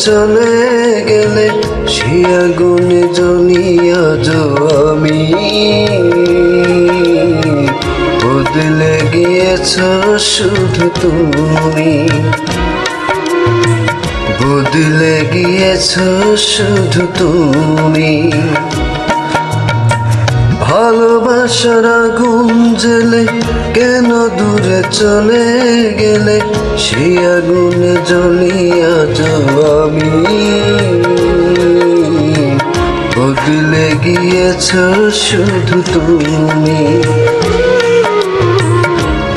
চলে গেলে সে আগুনে জ্বলিয়া আমি বদলে গিয়েছ শুধু তুমি, বদলে গিয়েছ শুধু তুমি। ভালোবাসার আগুন জ্বেলে কেন দূরে চলে গেলে সেই আগুনে জ্বলিয়া আমি বদলে গিয়েছ শুধু তুমি,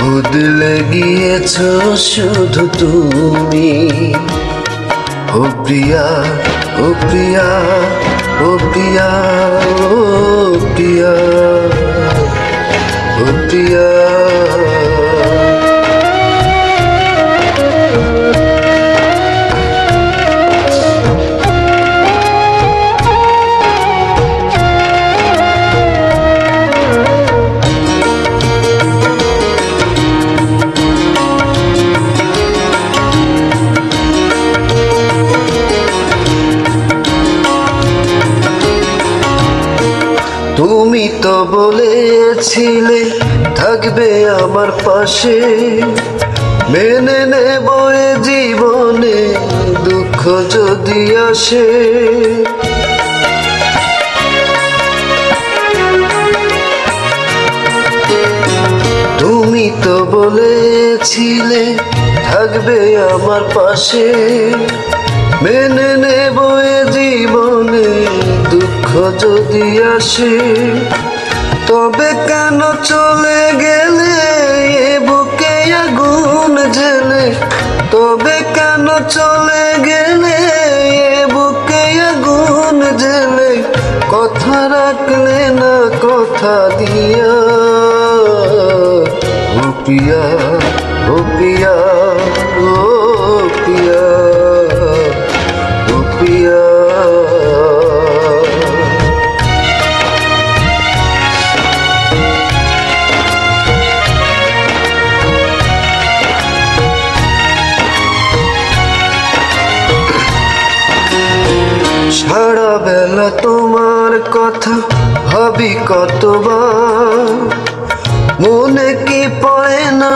বদলে গিয়েছ শুধু তুমি। ও প্রিয়া, ও প্রিয়া, ও প্রিয়া, ও প্রিয়া, ও প্রিয়া। তুমি তো বলেছিলে থাকবে আমার পাশে, মেনে নেব এ জীবনে দুঃখ যদি আসে। তুমি তো বলেছিলে থাকবে আমার পাশে, মেনে নেব এ জীবনে দুঃখ যদি আসে। তবে কেন চলে গেলে এ বুকে আগুন জ্বেলে, তবে কেন চলে গেলে এ বুকে আগুন জ্বেলে, কথা রাখলে না কথা দিয়া। ও প্রিয়া, ও প্রিয়া, ও প্রিয়া, ও প্রিয়া। সারা বেলা তোমার কথা ভাবি কতবার, মনে কি পড়ে না।